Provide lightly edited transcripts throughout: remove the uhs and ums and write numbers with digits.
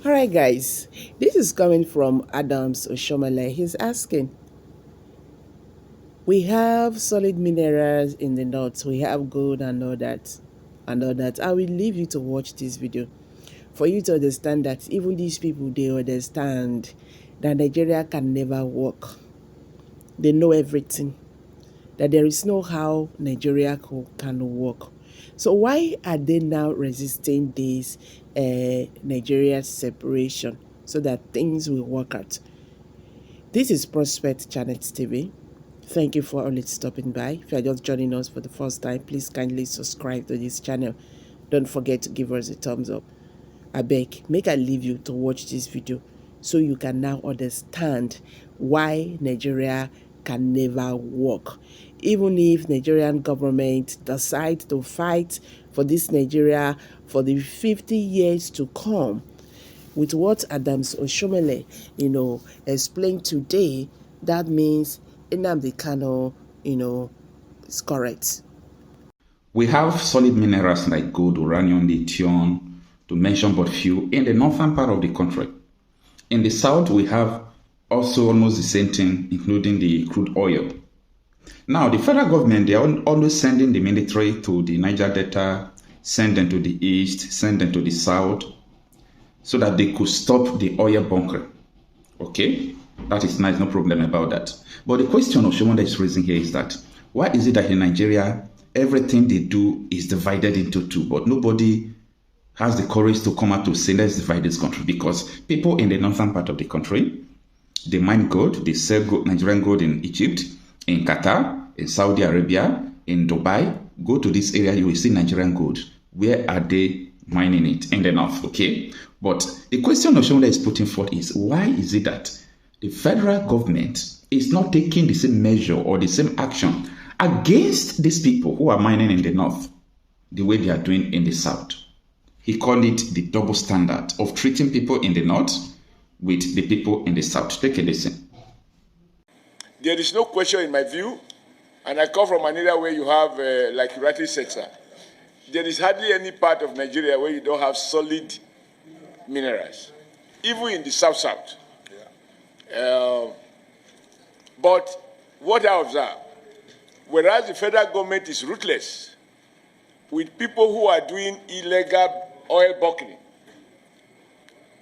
All right, guys, this is coming from Adams Oshomole. He's asking, we have solid minerals in the north, we have gold and all that, and all that. I will leave you to watch this video for you to understand that even these people, they understand that Nigeria can never work. They know everything, that there is no how Nigeria can work. So why are they now resisting this Nigeria separation so that things will work out? This is Prospect Channel TV. Thank you for always stopping by. If you are just joining us for the first time, please kindly subscribe to this channel. Don't forget to give us a thumbs up. I beg, make I leave you to watch this video so you can now understand why Nigeria can never work. Even if Nigerian government decide to fight for this Nigeria for the 50 years to come, with what Adams Oshomole, explained today, that means Nnamdi Kanu, is correct. We have solid minerals like gold, uranium, lithium, to mention but few, in the northern part of the country. In the south, we have also almost the same thing, including the crude oil. Now, the federal government, they are always sending the military to the Niger Delta, send them to the east, send them to the south, so that they could stop the oil bunkering. Okay? That is nice, no problem about that. But the question Oshomole is raising here is that, why is it that in Nigeria, everything they do is divided into two, but nobody has the courage to come out to say, let's divide this country? Because people in the northern part of the country, they mine gold, they sell gold, Nigerian gold in Egypt, in Qatar, in Saudi Arabia, in Dubai. Go to this area, you will see Nigerian gold. Where are they mining it? In the north, okay? But the question Oshomole is putting forth is, why is it that the federal government is not taking the same measure or the same action against these people who are mining in the north the way they are doing in the south? He called it the double standard of treating people in the north with the people in the south. Take a listen. There is no question in my view, and I come from an area where you have, like you rightly said, sir, there is hardly any part of Nigeria where you don't have solid minerals, even in the south-south. But what I observe, whereas the federal government is ruthless with people who are doing illegal oil bunkering,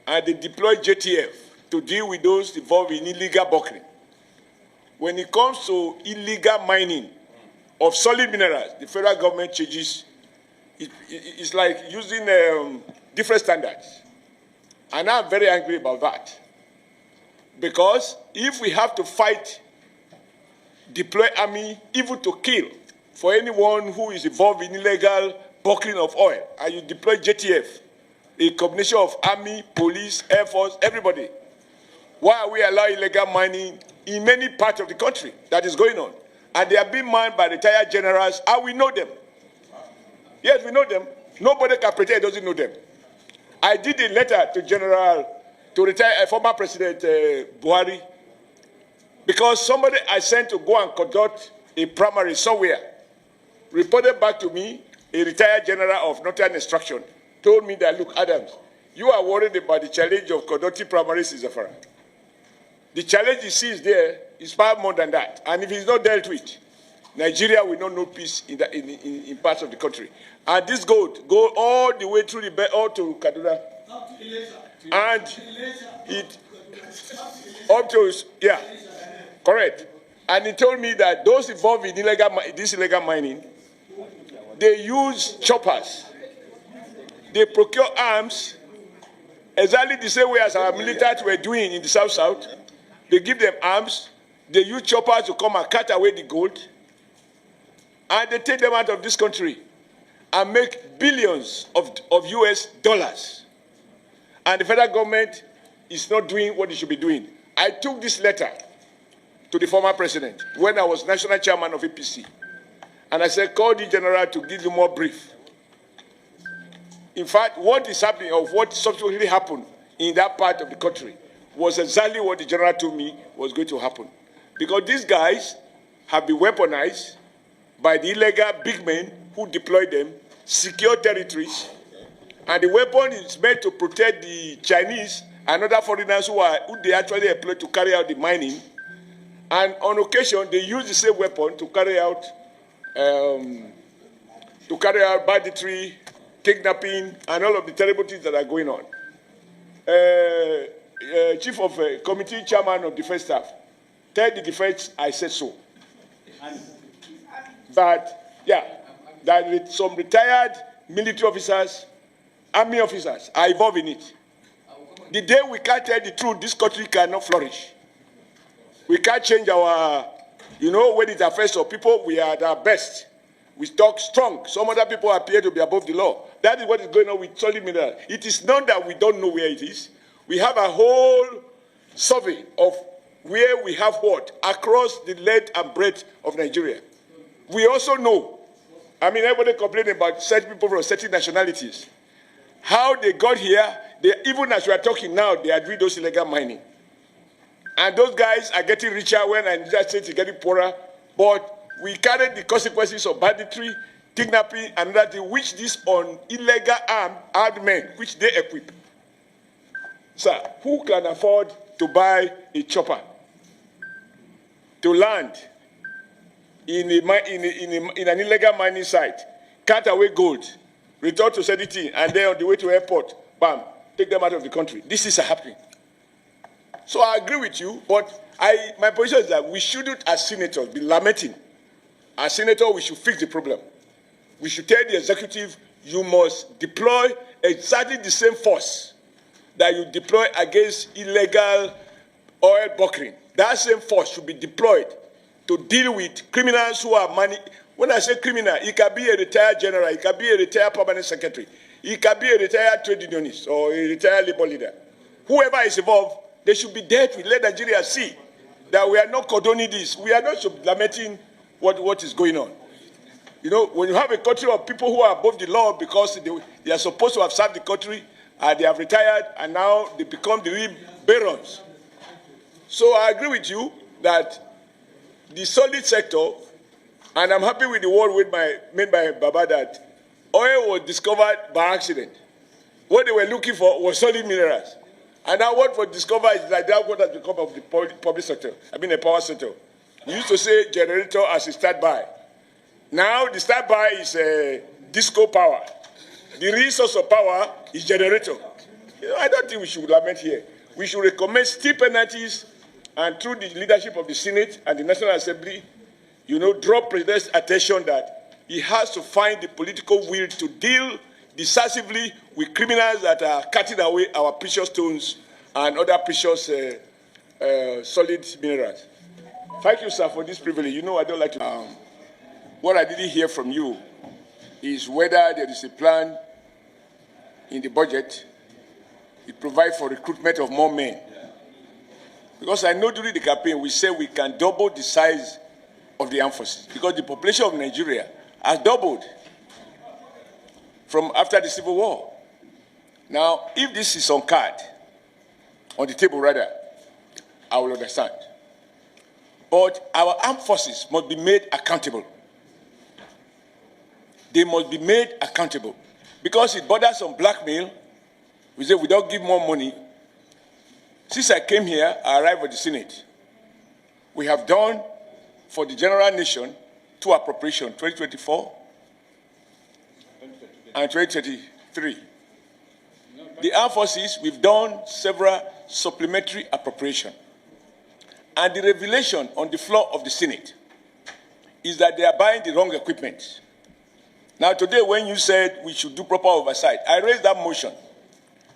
and they deploy JTF to deal with those involved in illegal bunkering. When it comes to illegal mining of solid minerals, the federal government changes. It's like using different standards. And I'm very angry about that. Because if we have to fight, deploy army, even to kill, for anyone who is involved in illegal bunkering of oil, and you deploy JTF, a combination of army, police, air force, everybody, why are we allowing illegal mining in many parts of the country that is going on? And they are being mined by retired generals, and we know them. Yes, we know them. Nobody can pretend doesn't know them. I did a letter to retire former President Buhari, because somebody I sent to go and conduct a primary somewhere reported back to me, a retired general of Northern Instruction, told me that, look, Adams, you are worried about the challenge of conducting primaries in Zafara. The challenge he sees there is far more than that. And if it's not dealt with, Nigeria will not know peace in parts of the country. And this gold go all the way through the all to Kaduna. And it up to, yeah, correct. And he told me that those involved in this illegal mining, they use choppers. They procure arms exactly the same way as our military were doing in the south-south. They give them arms. They use choppers to come and cut away the gold. And they take them out of this country and make billions of US dollars. And the federal government is not doing what it should be doing. I took this letter to the former president when I was national chairman of APC. And I said, call the general to give you more brief. In fact, what is happening, or what subsequently happened in that part of the country, was exactly what the general told me was going to happen. Because these guys have been weaponized by the illegal big men who deploy them, secure territories, And the weapon is meant to protect the Chinese and other foreigners who they actually employ to carry out the mining. And on occasion, they use the same weapon to carry out banditry, kidnapping, and all of the terrible things that are going on. Chief of Committee Chairman of Defense Staff, tell the defense I said so. That some retired military officers, army officers are involved in it. The day we can't tell the truth, this country cannot flourish. We can't change our, when it affects our people, we are at our best. We talk strong. Some other people appear to be above the law. That is what is going on with solid mineral. It is not that we don't know where it is. We have a whole survey of where we have what across the length and breadth of Nigeria. We also know, everybody complaining about certain people from certain nationalities. How they got here, even as we are talking now, they are doing those illegal mining. And those guys are getting richer when Nigeria State is getting poorer. But we carry the consequences of banditry, kidnapping, and that which these on illegal armed men, which they equip. Sir, who can afford to buy a chopper to land in an illegal mining site, cut away gold, return to Sediti, and then on the way to airport, bam, take them out of the country? This is happening. So I agree with you, but my position is that we shouldn't, as senators, be lamenting. As senators, we should fix the problem. We should tell the executive, you must deploy exactly the same force that you deploy against illegal oil bunkering. That same force should be deployed to deal with criminals who are money. When I say criminal, it can be a retired general, it can be a retired permanent secretary, it can be a retired trade unionist or a retired labor leader. Whoever is involved, they should be dealt with. Let Nigeria see that we are not condoning this. We are not lamenting what is going on. When you have a country of people who are above the law because they are supposed to have served the country, they have retired, and now they become the real barons. So I agree with you that the solid sector, and I'm happy with the word made by Baba that oil was discovered by accident. What they were looking for was solid minerals. And now what was discovered is like that what has become of the public sector, the power sector. We used to say generator as a standby. Now the standby is disco power. The real source of power is generator. I don't think we should lament here. We should recommend steep penalties, and through the leadership of the Senate and the National Assembly, draw President's attention that he has to find the political will to deal decisively with criminals that are cutting away our precious stones and other precious solid minerals. Thank you, sir, for this privilege. I don't like to... what I didn't hear from you is whether there is a plan in the budget to provide for recruitment of more men. Because I know during the campaign we said we can double the size of the armed forces because the population of Nigeria has doubled from after the Civil War. Now, if this is on the table rather, I will understand. But our armed forces must be made accountable. They must be made accountable. Because it borders on blackmail. We say we don't give more money. Since I came here, I arrived at the Senate. We have done for the general nation 2 appropriations, 2024 and 2023. The armed forces, we've done several supplementary appropriations. And the revelation on the floor of the Senate is that they are buying the wrong equipment. Now, today, when you said we should do proper oversight, I raised that motion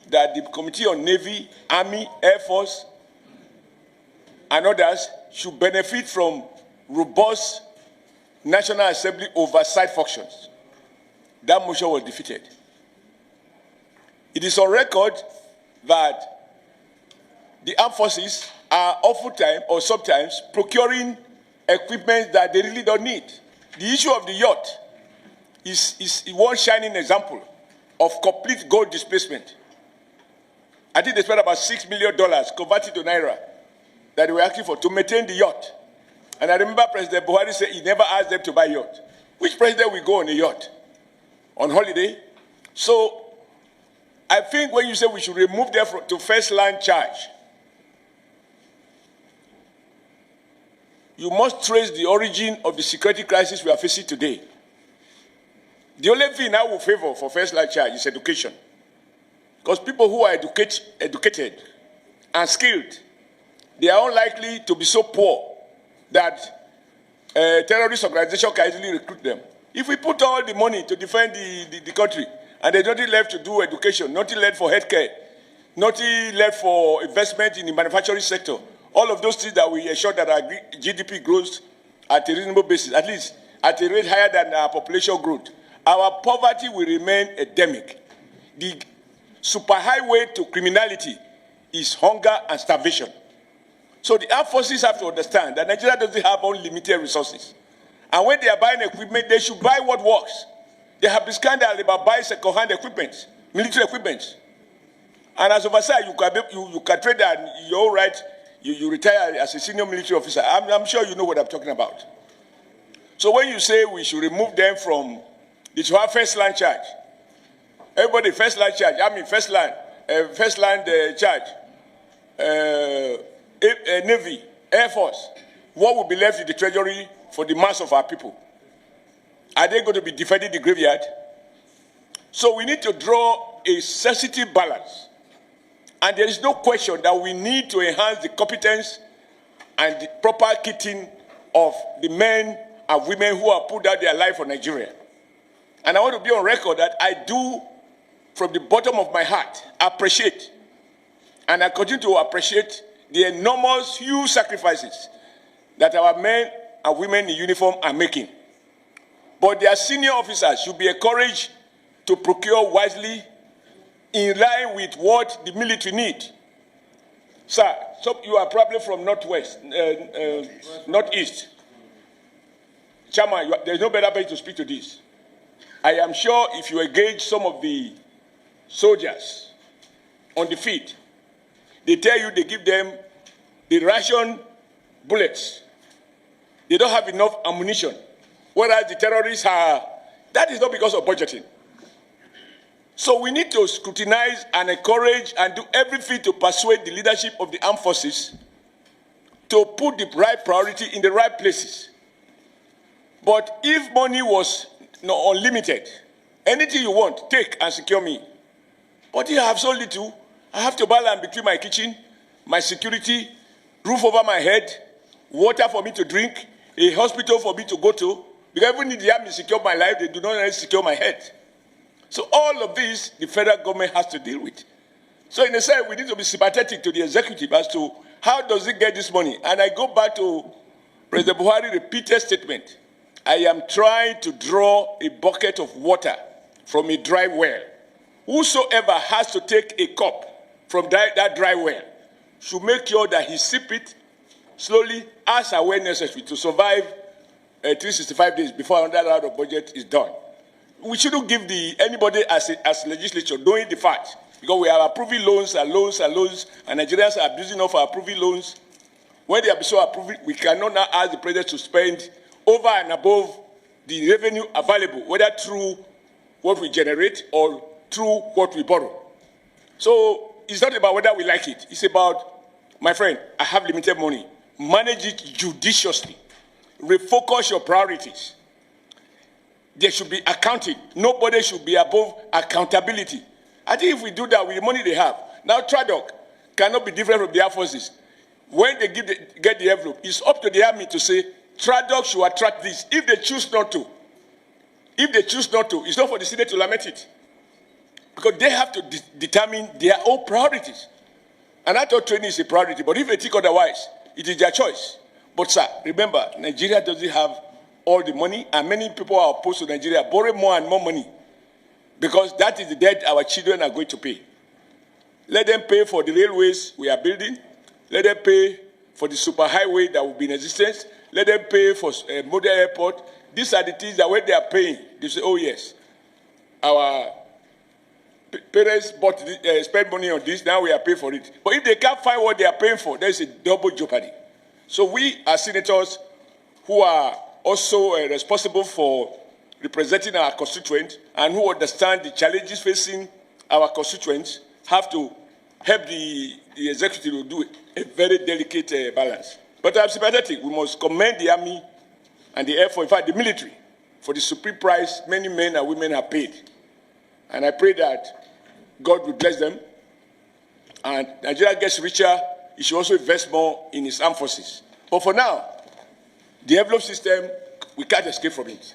that the Committee on Navy, Army, Air Force, and others should benefit from robust National Assembly oversight functions. That motion was defeated. It is on record that the armed forces are oftentimes or sometimes procuring equipment that they really don't need. The issue of the yacht is one shining example of complete gold displacement. I think they spent about $6 million converted to Naira that they were asking for to maintain the yacht. And I remember President Buhari said he never asked them to buy a yacht. Which president will go on a yacht? On holiday? So I think when you say we should remove them to first line charge, you must trace the origin of the security crisis we are facing today. The only thing I will favor for first line charge is education. Because people who are educated and skilled, they are unlikely to be so poor that a terrorist organization can easily recruit them. If we put all the money to defend the country, and there's nothing left to do education, nothing left for healthcare, nothing left for investment in the manufacturing sector, all of those things that we ensure that our GDP grows at a reasonable basis, at least at a rate higher than our population growth, our poverty will remain endemic. The superhighway to criminality is hunger and starvation. So the armed forces have to understand that Nigeria doesn't have unlimited resources. And when they are buying equipment, they should buy what works. They have this scandal about buying second-hand equipment, military equipment. And as oversight, you can trade that in your own right. You retire as a senior military officer. I'm sure you know what I'm talking about. So when you say we should remove them from, they should have first line charge. Everybody first line charge. I mean first line charge. Navy, Air Force. What will be left in the treasury for the mass of our people? Are they going to be defending the graveyard? So we need to draw a sensitive balance. And there is no question that we need to enhance the competence and the proper kitting of the men and women who have put out their life for Nigeria. And I want to be on record that I do, from the bottom of my heart, appreciate, and I continue to appreciate the enormous, huge sacrifices that our men and women in uniform are making. But their senior officers should be encouraged to procure wisely in line with what the military need. Sir, so you are probably from Northwest, Northeast. Chairman, there's no better place to speak to this. I am sure if you engage some of the soldiers on the field, they tell you they give them the ration bullets. They don't have enough ammunition. Whereas the terrorists are, that is not because of budgeting. So we need to scrutinize and encourage and do everything to persuade the leadership of the armed forces to put the right priority in the right places. But if money was unlimited, anything you want, take and secure me. But if I have so little, I have to balance between my kitchen, my security, roof over my head, water for me to drink, a hospital for me to go to. Because even if the army secure my life, they do not necessarily secure my head. So all of this, the federal government has to deal with. So in a sense, we need to be sympathetic to the executive as to how does it get this money. And I go back to President Buhari's repeated statement. I am trying to draw a bucket of water from a dry well. Whosoever has to take a cup from that dry well should make sure that he sip it slowly as and when necessary to survive 365 days before another round of budget is done. We shouldn't give anybody as legislature knowing the fact, because we are approving loans and loans and loans, and Nigerians are abusing of our approving loans. When they are so approving, we cannot now ask the president to spend over and above the revenue available, whether through what we generate or through what we borrow. So it's not about whether we like it. It's about, my friend, I have limited money. Manage it judiciously. Refocus your priorities. There should be accounting. Nobody should be above accountability. I think if we do that with the money they have, now TRADOC cannot be different from the Air Forces. When they get the envelope, it's up to the Army to say, TRADOC should attract this. If they choose not to, it's not for the Senate to lament it. Because they have to determine their own priorities. And I thought training is a priority, but if they think otherwise, it is their choice. But sir, remember, Nigeria doesn't have all the money, and many people are opposed to Nigeria borrowing more and more money, because that is the debt our children are going to pay. Let them pay for the railways we are building. Let them pay for the superhighway that will be in existence. Let them pay for a model airport. These are the things that when they are paying, they say, oh yes, our parents spent money on this, now we are paying for it. But if they can't find what they are paying for, there is a double jeopardy. So we as senators who are also responsible for representing our constituents and who understand the challenges facing our constituents have to help the executive to do a very delicate balance. But I'm sympathetic. We must commend the army and the Air Force, in fact, the military, for the supreme price many men and women have paid. And I pray that God will bless them. And Nigeria gets richer, it should also invest more in its armed forces. But for now, the envelope system, we can't escape from it.